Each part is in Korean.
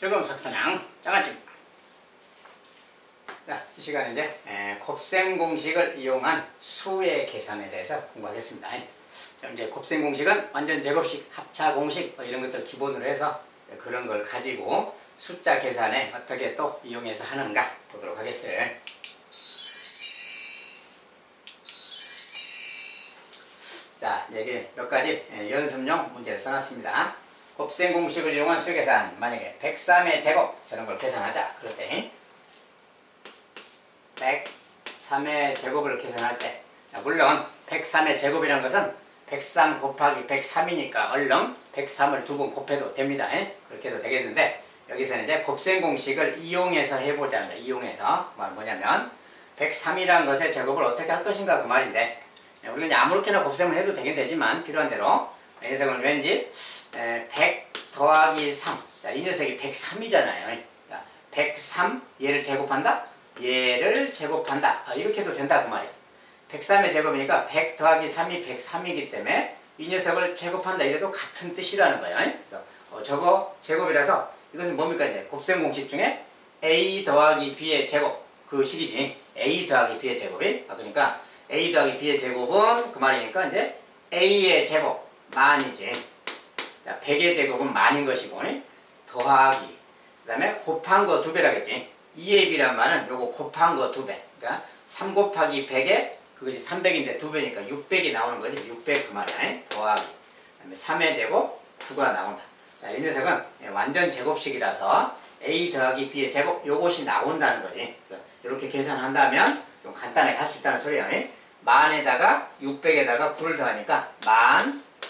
즐거운 수학사냥 장아찌입니다. 자, 이 시간에 이제 곱셈 공식을 이용한 수의 계산에 대해서 공부하겠습니다. 이제 곱셈 공식은 완전 제곱식, 합차 공식 이런 것들 기본으로 해서 그런 걸 가지고 숫자 계산에 어떻게 또 이용해서 하는가 보도록 하겠어요. 자, 여기 몇 가지 연습용 문제를 써놨습니다. 곱셈 공식을 이용한 수의 계산, 만약에 103의 제곱 저런 걸 계산하자 그럴 때 103의 제곱을 계산할 때, 물론 103의 제곱이라는 것은 103 곱하기 103이니까 얼른 103을 두 번 곱해도 됩니다. 그렇게 해도 되겠는데, 여기서는 이제 곱셈 공식을 이용해서 해보자는 거예요. 이용해서. 그 말은 뭐냐면 103이라는 것의 제곱을 어떻게 할 것인가 그 말인데, 우리가 이제 아무렇게나 곱셈을 해도 되긴 되지만 필요한 대로 이 녀석은 왠지 100 더하기 3. 자, 이 녀석이 103이잖아요. 103 얘를 제곱한다? 얘를 제곱한다. 이렇게 해도 된다 그 말이에요. 103의 제곱이니까 100 더하기 3이 103이기 때문에 이 녀석을 제곱한다 이래도 같은 뜻이라는 거예요. 그래서 저거 제곱이라서 이것은 뭡니까? 이제 곱셈 공식 중에 a 더하기 b의 제곱 그 식이지. a 더하기 b의 제곱이. 그러니까 a 더하기 b의 제곱은 그 말이니까 이제 a의 제곱 만이지. 자, 100의 제곱은 만인 것이고 더하기 그 다음에 곱한 거 2배라겠지. 2ab란 말은 요거 곱한 거 2배. 그러니까 3 곱하기 100에 그것이 300인데 2배니까 600이 나오는 거지. 600 그 말이야. 더하기. 그 다음에 3의 제곱 9가 나온다. 자, 이 녀석은 완전 제곱식이라서 a 더하기 b의 제곱 요것이 나온다는 거지. 그래서 이렇게 계산한다면 좀 간단하게 할 수 있다는 소리야. 만에다가 600에다가 9를 더하니까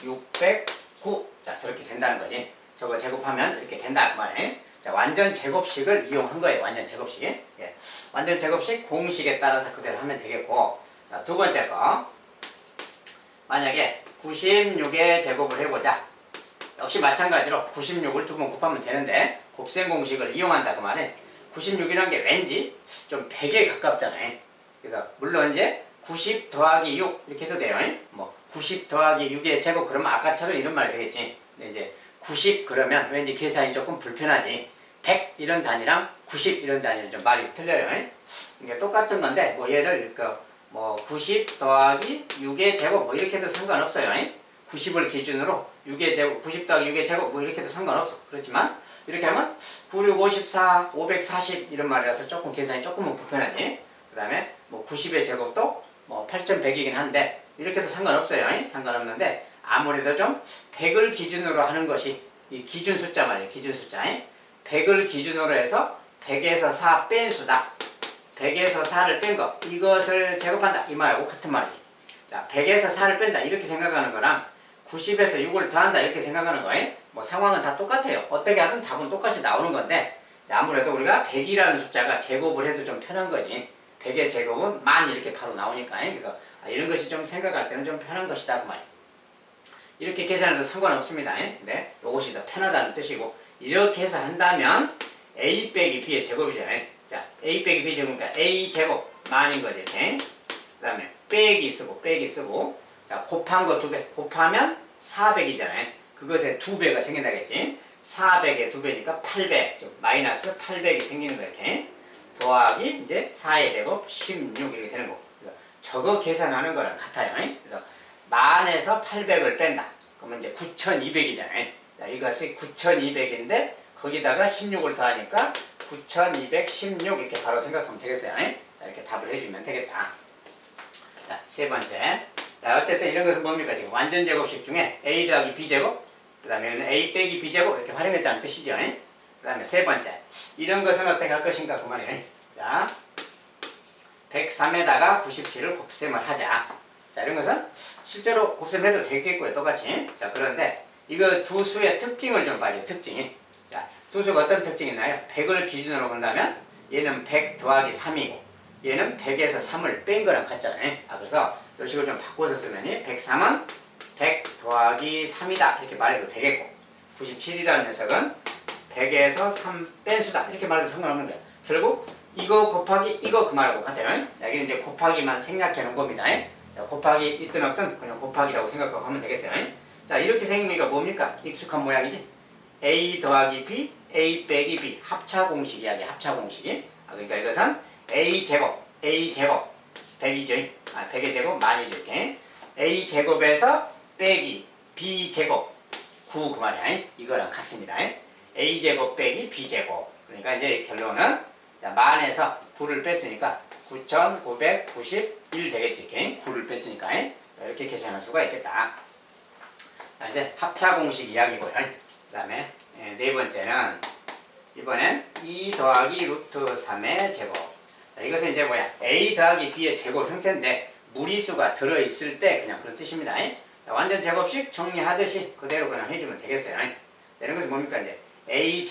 1609. 자, 저렇게 된다는 거지. 저거 제곱하면 이렇게 된다 그 말이야. 자, 완전 제곱식을 이용한 거예요. 완전 제곱식. 예. 완전 제곱식 공식에 따라서 그대로 하면 되겠고. 자, 두 번째 거. 만약에 96의 제곱을 해보자. 역시 마찬가지로 96을 두 번 곱하면 되는데, 곱셈 공식을 이용한다 그 말은 96이라는 게 왠지 좀 100에 가깝잖아요. 그래서 물론 이제 90 더하기 6 이렇게 해도 돼요. 뭐 90 더하기 6의 제곱 그러면 아까처럼 이런 말이 되겠지. 근데 이제 90 그러면 왠지 계산이 조금 불편하지. 100 이런 단위랑 90 이런 단위는 좀 말이 틀려요. 이게 똑같은 건데 뭐 얘를 뭐 90 더하기 6의 제곱 뭐 이렇게 해도 상관없어요. 90을 기준으로 6의 제곱 90 더하기 6의 제곱 뭐 이렇게 해도 상관없어. 그렇지만 이렇게 하면 96, 54, 540 이런 말이라서 조금 계산이 조금은 불편하지. 그 다음에 뭐 90의 제곱도 뭐 8100이긴 한데 이렇게 해도 상관없어요. 상관없는데 아무래도 좀 100을 기준으로 하는 것이 이 기준 숫자 말이에요. 기준 숫자. 100을 기준으로 해서 100에서 4 뺀 수다. 100에서 4를 뺀 거 이것을 제곱한다 이 말하고 같은 말이지. 자, 100에서 4를 뺀다 이렇게 생각하는 거랑 90에서 6을 더한다 이렇게 생각하는 거예요. 뭐 상황은 다 똑같아요. 어떻게 하든 답은 똑같이 나오는 건데 아무래도 우리가 100이라는 숫자가 제곱을 해도 좀 편한 거지. 100의 제곱은 만 이렇게 바로 나오니까. 그래서 이런 것이 좀 생각할 때는 좀 편한 것이다 그 말이에요. 이렇게 계산해도 상관없습니다. 근데 이것이 더 편하다는 뜻이고, 이렇게 해서 한다면 a 빼기 b의 제곱이잖아요. 자, a 빼기 b 제곱이니까 a 제곱 만인 거지. 그 다음에 빼기 쓰고 자, 곱한 거 2배 곱하면 400이잖아요. 그것에 2배가 생긴다겠지. 400에 2배니까 800 마이너스 800이 생기는 거 이렇게 더하기 이제 4의 제곱 16 이렇게 되는 거. 그래서 저거 계산하는 거랑 같아요. 그래서 만에서 800을 뺀다. 그러면 이제 9200이잖아요. 자, 이것이 9200인데 거기다가 16을 더하니까 9216 이렇게 바로 생각하면 되겠어요. 자, 이렇게 답을 해주면 되겠다. 자, 세 번째. 자, 어쨌든 이런 것은 뭡니까? 지금 완전 제곱식 중에 a 더하기 b 제곱, 그 다음에 a 빼기 b 제곱 이렇게 활용했다는 뜻이죠. 그 다음에 세 번째. 이런 것은 어떻게 할 것인가 그 말이에요. 자, 103에다가 97을 곱셈을 하자. 자, 이런 것은 실제로 곱셈해도 되겠고요. 똑같이. 자, 그런데 이거 두 수의 특징을 좀 봐야죠. 특징이. 자, 두 수가 어떤 특징이 있나요? 100을 기준으로 본다면 얘는 100 더하기 3이고 얘는 100에서 3을 뺀 거랑 같잖아요. 그래서 이런 식으로 좀 바꿔서 쓰면 103은 100 더하기 3이다 이렇게 말해도 되겠고, 97이라는 녀석은 100에서 3 뺀 수다 이렇게 말해도 상관없는 거예요. 결국 이거 곱하기 이거 그 말하고 같아요. 자, 여기는 이제 곱하기만 생략해 놓은 겁니다. 자, 곱하기 있든 없든 그냥 곱하기라고 생각하고 하면 되겠어요. 자, 이렇게 생긴 게 뭡니까? 익숙한 모양이지. a 더하기 b, a 빼기 b 합차 공식 이야기 합차 공식이 그러니까 이것은 a 제곱 100이죠. 100의 제곱 만이죠. 이렇게 a 제곱에서 빼기 b 제곱 9 그 말이야. 이거랑 같습니다. a 제곱 빼기 b 제곱. 그러니까 이제 결론은 만에서 9를 뺐으니까 9991 되겠지. 이렇게 9를 뺐으니까 이렇게 계산할 수가 있겠다. 자, 이제 합차 공식 이야기고요. 그 다음에 네 번째는 이번엔 2 더하기 루트 3의 제곱. 자, 이것은 이제 뭐야? a 더하기 b의 제곱 형태인데 무리수가 들어있을 때 그냥 그런 뜻입니다. 자, 완전 제곱식 정리하듯이 그대로 그냥 해주면 되겠어요. 자, 이런 것은 뭡니까? 이제 a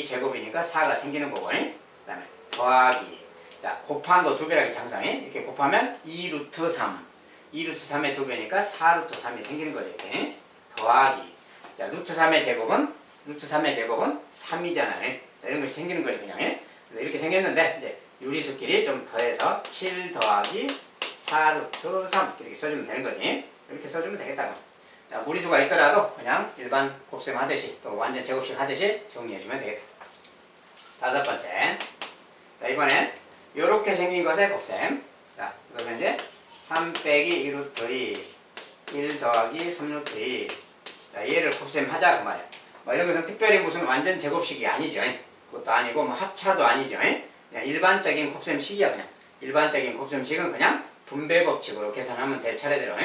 제곱이니까 4가 생기는 거고, 그 다음에 더하기. 자, 곱한 거 2배라기 장상에 이렇게 곱하면 2 루트 3. 2 루트 3의 2배니까 4 루트 3이 생기는 거죠. 이렇게 더하기. 자, 루트 3의 제곱은 3이잖아요. 자, 이런 것이 생기는 거죠. 그냥. 그래서 이렇게 생겼는데 이제 유리수끼리 좀 더해서 7 더하기 4 루트 3 이렇게 써주면 되는 거지. 이렇게 써주면 되겠다. 자, 무리수가 있더라도 그냥 일반 곱셈 하듯이 또 완전 제곱식 하듯이 정리해주면 되겠다. 다섯 번째. 자, 이번엔 요렇게 생긴 것의 곱셈. 자, 이거는 이제 3 빼기 2 루트 2 1 더하기 3 루트 2. 자, 얘를 곱셈 하자 그 말이야. 뭐 이런 것은 특별히 무슨 완전 제곱식이 아니죠. 그것도 아니고 뭐 합차도 아니죠. 그냥 일반적인 곱셈식이야. 그냥 일반적인 곱셈식은 그냥 분배 법칙으로 계산하면 될 차례대로.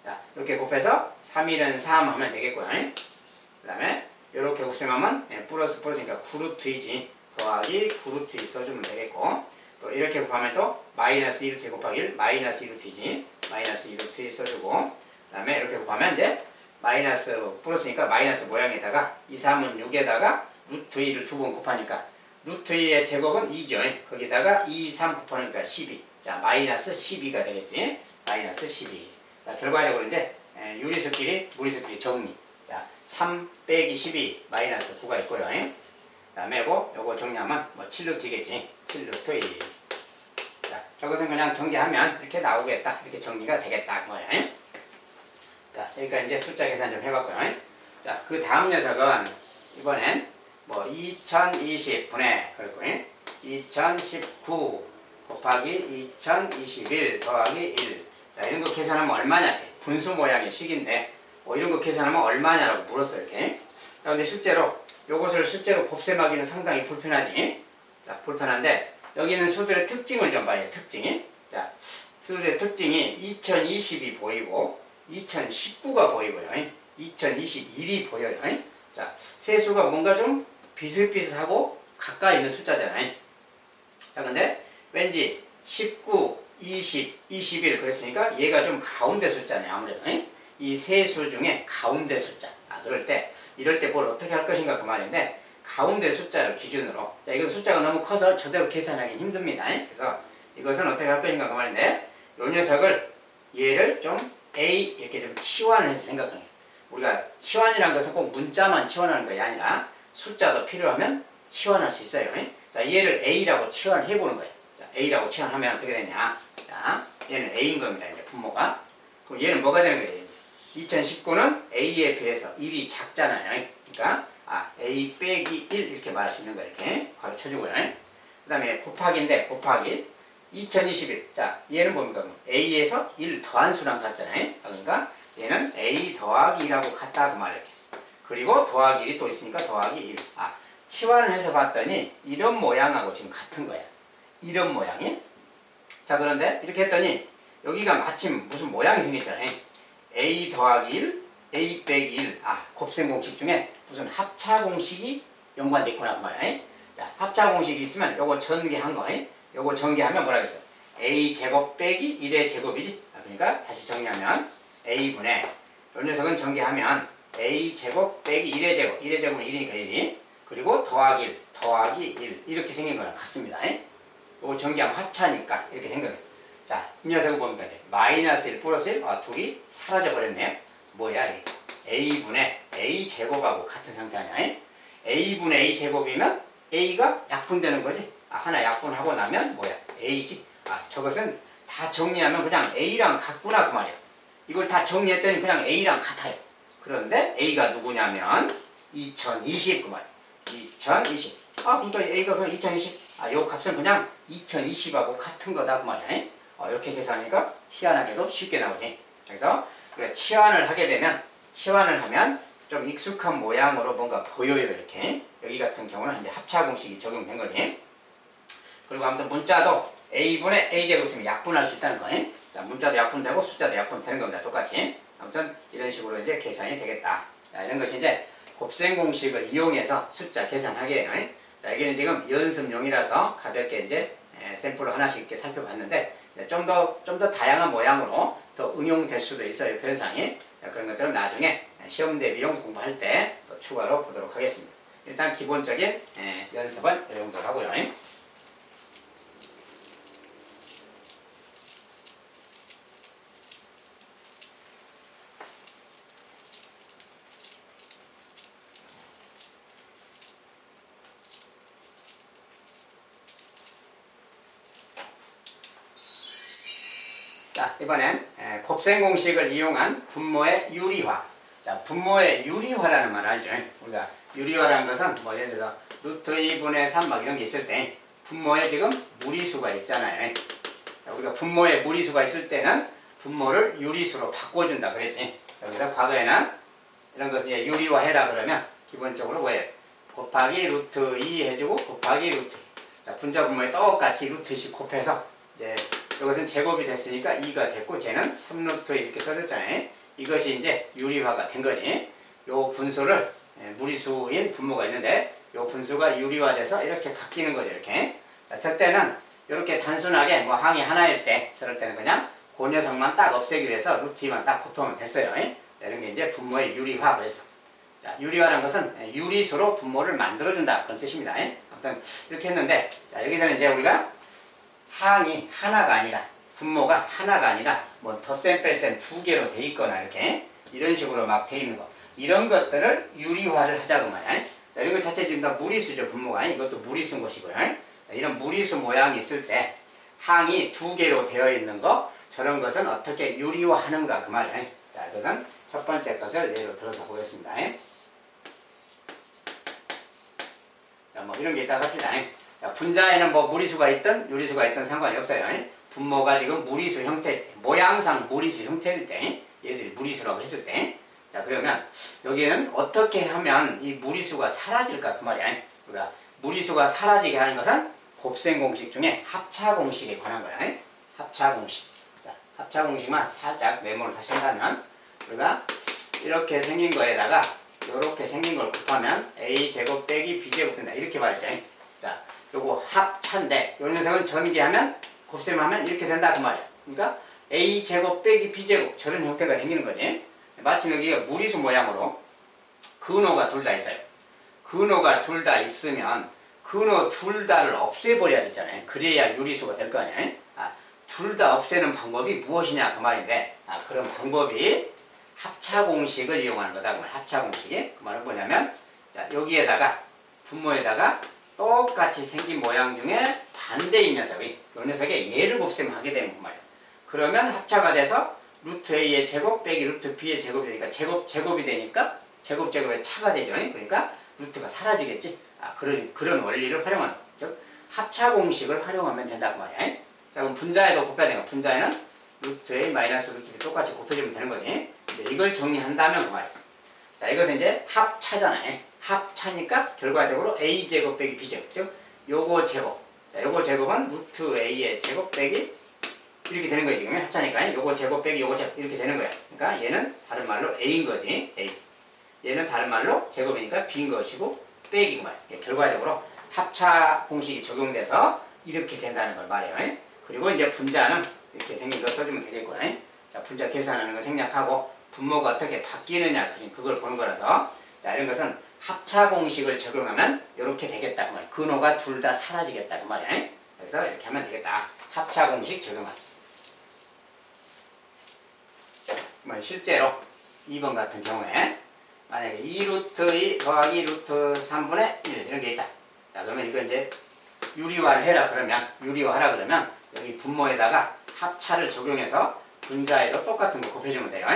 자, 이렇게 곱해서 3일은 3 하면 되겠고요. 그 다음에 이렇게 곱셈하면 플러스니까 9루트2지. 더하기 9루트2 써주면 되겠고, 또 이렇게 곱하면 또 마이너스 2루트2 곱하기 1 마이너스 2루트2지. 마이너스 2루트2 써주고, 그 다음에 이렇게 곱하면 이제 마이너스 플러스니까 마이너스 모양에다가 2, 3은 6에다가 루트 2를 두 번 곱하니까 루트 2의 제곱은 2죠. 거기다가 2, 3 곱하니까 12. 자, 마이너스 12가 되겠지. 마이너스 12. 자, 결과적으로 이제 유리수끼리 무리수끼리 정리. 자, 3 빼기 12 마이너스 9가 있고요. 그 다음에 요거 정리하면 뭐 7루트이겠지. 7루트 2. 자, 저것은 그냥 전개하면 이렇게 나오겠다. 이렇게 정리가 되겠다. 뭐야. 자, 그러니까 이제 숫자 계산 좀 해봤고요. 자, 그 다음 녀석은 이번엔 뭐 2020분의 그랬고 2019 곱하기 2021 더하기 1. 자, 이런 거 계산하면 얼마냐? 분수 모양의 식인데 뭐 이런 거 계산하면 얼마냐라고 물었어요. 이렇게. 자, 근데 실제로 요것을 실제로 곱셈하기는 상당히 불편하지. 자, 불편한데 여기 있는 수들의 특징을 좀 봐요. 특징이. 자, 수들의 특징이 2020이 보이고 2019가 보이고요. 2021이 보여요. 자, 세 수가 뭔가 좀 비슷비슷하고 가까이 있는 숫자잖아요. 자, 근데 왠지 19, 20, 21 그랬으니까 얘가 좀 가운데 숫자네. 아무래도 이 세 수 중에 가운데 숫자. 이럴 때 뭘 어떻게 할 것인가 그 말인데 가운데 숫자를 기준으로. 자, 이건 숫자가 너무 커서 저대로 계산하기 힘듭니다. 그래서 이것은 어떻게 할 것인가 그 말인데 요 녀석을 얘를 좀 A 이렇게 좀 치환을 해서 생각하는 거예요. 우리가 치환이라는 것은 꼭 문자만 치환하는 것이 아니라 숫자도 필요하면 치환할 수 있어요. 자, 얘를 A라고 치환해 보는 거예요. 자, A라고 치환하면 어떻게 되냐? 자, 얘는 A인 겁니다. 이제 분모가. 그럼 얘는 뭐가 되는 거예요? 2019는 A에 비해서 1이 작잖아요. 그러니까 A 빼기 1 이렇게 말할 수 있는 거예요. 이렇게 가르쳐주고요. 그 다음에 곱하기인데 곱하기 2021. 자, 얘는 뭡니까? A에서 1 더한 수랑 같잖아요. 그러니까 얘는 A 더하기 1하고 같다 그 말이에요. 그리고 더하기 1이 또 있으니까 더하기 1. 치환을 해서 봤더니 이런 모양하고 지금 같은 거야. 이런 모양이. 자, 그런데 이렇게 했더니 여기가 마침 무슨 모양이 생겼잖아요. A 더하기 1, A 빼기 1. 곱셈 공식 중에 무슨 합차 공식이 연관돼 있구나 그 말이야. 자, 합차 공식이 있으면 요거 전개한 거. 요거 전개하면 뭐라 그랬어? A 제곱 빼기 1의 제곱이지. 그러니까 다시 정리하면 A분의 요 녀석은 전개하면 A 제곱 빼기 1의 제곱. 1의 제곱은 1이니까 1이. 그리고 더하기 1, 더하기 1. 이렇게 생긴 거랑 같습니다. 요거 전개하면 합차니까 이렇게 생겨요. 자, 이 녀석은 뭡니까? 이제 마이너스 1 플러스 1. 둘이 사라져 버렸네요. 뭐야? 이게? A분의 A 제곱하고 같은 상태 아니야? A분의 A 제곱이면 A가 약분되는 거지. 하나 약분하고 나면 뭐야? A지. 저것은 다 정리하면 그냥 A랑 같구나 그 말이야. 이걸 다 정리했더니 그냥 A랑 같아요. 그런데 A가 누구냐면 2020 그 말이야. 2020. 그러니까 A가 그냥 2020. 요 값은 그냥 2020하고 같은 거다 그 말이야. 이렇게 계산하니까 희한하게도 쉽게 나오지. 그래서 우리가 치환을 하게 되면 치환을 하면 좀 익숙한 모양으로 뭔가 보여요 이렇게. 여기 같은 경우는 이제 합차 공식이 적용된 거지. 그리고 아무튼 문자도 A분의 A제곱 있으면 약분할 수 있다는 거예요. 자, 문자도 약분되고 숫자도 약분되는 겁니다. 똑같이. 아무튼 이런 식으로 이제 계산이 되겠다. 자, 이런 것이 이제 곱셈 공식을 이용해서 숫자 계산하기예요. 자, 여기는 지금 연습용이라서 가볍게 이제 샘플을 하나씩 이렇게 살펴봤는데 좀 더 다양한 모양으로 더 응용될 수도 있어요. 변상이. 자, 그런 것들은 나중에 시험 대비용 공부할 때 또 추가로 보도록 하겠습니다. 일단 기본적인 연습은 이 정도로 하고요. 자, 이번엔 곱셈 공식을 이용한 분모의 유리화. 자, 분모의 유리화라는 말 알죠? 우리가 유리화라는 것은 뭐 예를 들어서 루트 2분의 3 막 이런 게 있을 때 분모에 지금 무리수가 있잖아요. 자, 우리가 분모에 무리수가 있을 때는 분모를 유리수로 바꿔준다 그랬지. 여기서 과거에는 이런 것을 이제 유리화해라 그러면 기본적으로 뭐예요? 곱하기 루트 2 해주고 곱하기 루트. 자, 분자 분모에 똑같이 루트씩 곱해서 이제 이것은 제곱이 됐으니까 2가 됐고 쟤는 3루트 이렇게 써줬잖아요. 이것이 이제 유리화가 된 거지. 요 분수를 무리수인 분모가 있는데 요 분수가 유리화돼서 이렇게 바뀌는 거죠. 이렇게. 자, 저 때는 이렇게 단순하게 뭐 항이 하나일 때 저럴 때는 그냥 그 녀석만 딱 없애기 위해서 루트 2만 딱 곱하면 됐어요. 이런 게 이제 분모의 유리화 그래서. 자, 유리화라는 것은 유리수로 분모를 만들어준다 그런 뜻입니다. 아무튼 이렇게 했는데 자, 여기서는 이제 우리가 항이 하나가 아니라 분모가 하나가 아니라 뭐 덧셈 뺄셈 두 개로 돼 있거나 이렇게 이런 식으로 막 돼 있는 거 이런 것들을 유리화를 하자고 말이야. 자, 이런 것 자체 지금 다 무리수죠. 분모가. 이것도 무리수인 것이고요. 자, 이런 무리수 모양이 있을 때 항이 두 개로 되어 있는 거 저런 것은 어떻게 유리화하는가 그 말이야. 자, 이것은 첫 번째 것을 예로 들어서 보겠습니다. 자, 뭐 이런 게 있다고 합시다. 자, 분자에는 뭐 무리수가 있든 유리수가 있든 상관이 없어요. 분모가 지금 무리수 형태, 모양상 무리수 형태일 때, 얘들이 무리수라고 했을 때, 자, 그러면 여기는 어떻게 하면 이 무리수가 사라질까 그 말이야. 우리가 무리수가 사라지게 하는 것은 곱셈 공식 중에 합차 공식에 관한 거야. 합차 공식. 자, 합차 공식만 살짝 메모를 다시 한다면 우리가 이렇게 생긴 거에다가 이렇게 생긴 걸 곱하면 a제곱 빼기 b제곱 된다. 이렇게 말이죠. 자, 요거 합차인데 요 녀석은 전개하면 곱셈하면 이렇게 된다 그 말이야. 그러니까 a제곱 빼기 b제곱 저런 형태가 생기는 거지. 마침 여기가 무리수 모양으로 근호가 둘 다 있어요. 근호가 둘 다 있으면 근호 둘 다를 없애버려야 되잖아요. 그래야 유리수가 될 거 아니에요. 둘 다 없애는 방법이 무엇이냐 그 말인데 그런 방법이 합차 공식을 이용하는 거다 그 말. 합차 공식이 그 말은 뭐냐면 자, 여기에다가 분모에다가 똑같이 생긴 모양 중에 반대인 녀석이 이 녀석의 얘를 곱셈하게 되는 그 말이야. 그러면 합차가 돼서 루트 a의 제곱 빼기 루트 b의 제곱이 되니까 제곱이 되니까 제곱의 차가 되죠. 그러니까 루트가 사라지겠지. 그런 원리를 활용하는 즉 합차 공식을 활용하면 된다 그 말이야. 자, 그럼 분자에도 곱해야 되니까 분자에는 루트 a 마이너스 루트 b 똑같이 곱해주면 되는 거지. 이제 이걸 정리한다면 그 말이야. 자, 이것은 이제 합차잖아요. 합차니까 결과적으로 a제곱 빼기 b제곱 즉 요거 제곱. 자, 요거 제곱은 루트 a의 제곱 빼기 이렇게 되는 거지. 지금 합차니까 요거 제곱 빼기 요거 제곱 이렇게 되는 거야. 그러니까 얘는 다른 말로 a인 거지. a. 얘는 다른 말로 제곱이니까 b인 것이고 빼기고 말이야. 결과적으로 합차 공식이 적용돼서 이렇게 된다는 걸 말해요. 그리고 이제 분자는 이렇게 생긴 거 써주면 되겠고. 자, 분자 계산하는 거 생략하고 분모가 어떻게 바뀌느냐 그걸 보는 거라서 자, 이런 것은 합차 공식을 적용하면 이렇게 되겠다 그 말이야. 근호가 둘 다 사라지겠다 그 말이야. 그래서 이렇게 하면 되겠다. 합차 공식 적용하기. 실제로 2번 같은 경우에 만약에 2루트 2 더하기 루트 3분의 1 이런 게 있다. 자, 그러면 이거 이제 유리화를 해라 그러면 유리화하라 그러면 여기 분모에다가 합차를 적용해서 분자에도 똑같은 거 곱해주면 돼요.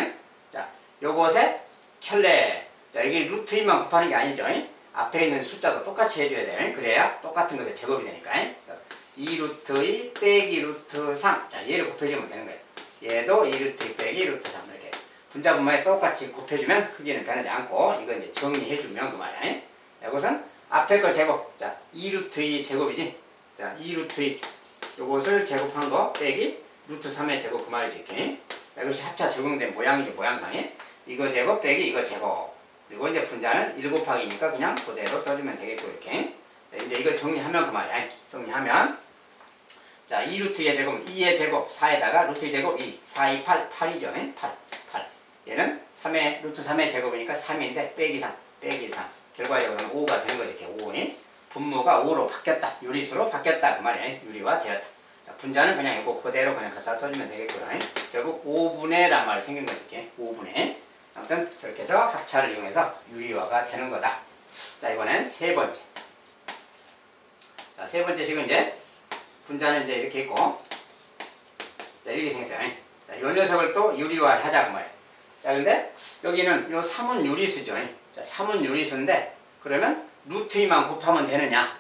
자, 요것에 켤레. 자, 이게 루트 2만 곱하는 게 아니죠. 앞에 있는 숫자도 똑같이 해줘야 돼. 그래야 똑같은 것의 제곱이 되니까. 그래서 2 루트 2 빼기 루트 3. 자, 얘를 곱해주면 되는 거예요. 얘도 2 루트 2 빼기 루트 3. 이렇게. 분자 분모에 똑같이 곱해주면 크기는 변하지 않고, 이거 이제 정리해주면 그 말이야. 이것은 앞에 걸 제곱. 자, 2 루트 2 제곱이지. 자, 2 루트 2. 요것을 제곱한 거 빼기 루트 3의 제곱 그 말이지. 이렇게. 이것이 합차 적용된 모양이죠. 모양상에. 이거 제곱 빼기 이거 제곱. 그리고 이제 분자는 1 곱하기니까 그냥 그대로 써주면 되겠고, 이렇게. 이제 이거 정리하면 그 말이야. 정리하면. 자, 2 루트 2의 제곱, 2의 제곱, 4에다가 루트 2 제곱 2. 4, 2, 8, 8이죠. 8. 얘는 3의, 루트 3의 제곱이니까 3인데 빼기 3. 빼기 3. 결과적으로는 5가 되는 거지. 이렇게 5이. 분모가 5로 바뀌었다. 유리수로 바뀌었다. 그 말이야. 유리화 되었다. 자, 분자는 그냥 이거 그대로 그냥 갖다 써주면 되겠고요. 결국 5분의 란 말이 생긴 거지. 이렇게 5분의. 아무튼 그렇게 해서 합차를 이용해서 유리화가 되는 거다. 자, 이번엔 세 번째. 자, 세 번째 식은 이제 분자는 이제 이렇게 있고, 자, 이렇게 생겼어요. 자, 요 녀석을 또 유리화를 하자 그 말이에요. 자, 근데 여기는 요 3은 유리수죠. 자, 3은 유리수인데 그러면 루트 2만 곱하면 되느냐?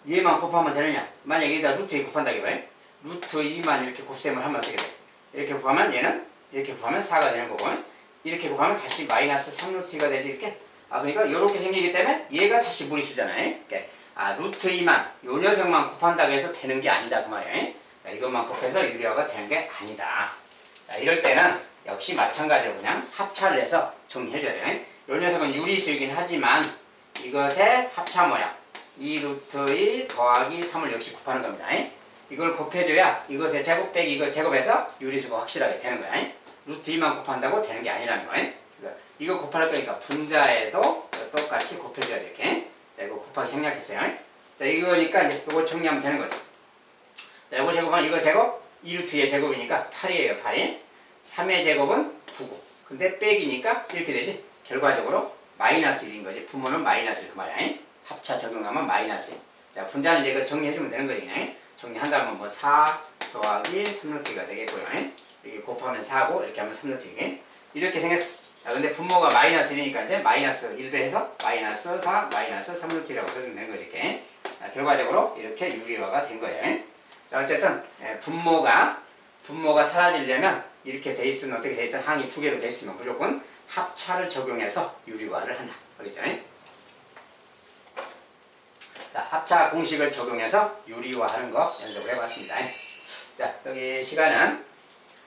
얘만 곱하면 되느냐? 만약에 여기다 루트 2 곱한다고 해봐요. 루트 2만 이렇게 곱셈을 하면 어떻게 돼? 이렇게 곱하면 얘는 이렇게 곱하면 4가 되는 거고, 이렇게 곱하면 다시 마이너스 3루트 2가 되지. 이렇게. 아, 그러니까 이렇게 생기기 때문에 얘가 다시 무리수잖아요. 이렇게. 아, 루트 2만 요 녀석만 곱한다고 해서 되는 게 아니다 그 말이에요. 자, 이것만 곱해서 유리화가 되는 게 아니다. 자, 이럴 때는 역시 마찬가지로 그냥 합차를 해서 정리해줘야 돼요. 요 녀석은 유리수이긴 하지만 이것의 합차 모양 2 루트 2 더하기 3을 역시 곱하는 겁니다. 이걸 곱해줘야 이것의 제곱 빼기 이걸 제곱해서 유리수가 확실하게 되는 거야. 루트 2만 곱한다고 되는 게 아니라는 거예요. 그러니까 이거 곱할 거니까 분자에도 똑같이 곱해줘야지. 이렇게. 자, 이거 곱하기 생략했어요. 자, 이거니까 이제 이거 정리하면 되는 거죠. 자, 이거 제곱하면 이거 제곱 2 루트 2의 제곱이니까 8이에요. 8이. 3의 제곱은 9고. 근데 빼기니까 이렇게 되지. 결과적으로 마이너스 1인 거지. 분모는 마이너스 1 그 말이야. 합차 적용하면 마이너스 1. 자, 분자는 이제 이거 정리해주면 되는 거지. 그냥. 정리한다면 뭐 4 더하기 3루트가 되겠고요. 이렇게 곱하면 4고 이렇게 하면 3루트. 이렇게 생겼어. 자, 근데 분모가 마이너스 1이니까 이제 마이너스 1배 해서 마이너스 4, 마이너스 3루트라고 써주면 되는 거지. 이렇게. 자, 결과적으로 이렇게 유리화가 된 거예요. 자, 어쨌든 분모가 사라지려면 이렇게 돼 있으면 어떻게 돼 있든 항이 두 개로 돼 있으면 무조건 합차를 적용해서 유리화를 한다. 알겠죠? 자, 합차 공식을 적용해서 유리화하는 거 연습을 해봤습니다. 자, 여기 시간은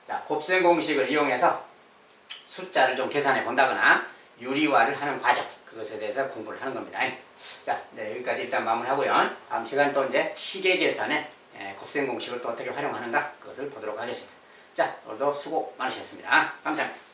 자, 곱셈 공식을 이용해서 숫자를 좀 계산해 본다거나 유리화를 하는 과정, 그것에 대해서 공부를 하는 겁니다. 자, 네, 여기까지 일단 마무리하고요. 다음 시간 또 이제 시계 계산에 곱셈 공식을 또 어떻게 활용하는가 그것을 보도록 하겠습니다. 자, 오늘도 수고 많으셨습니다. 감사합니다.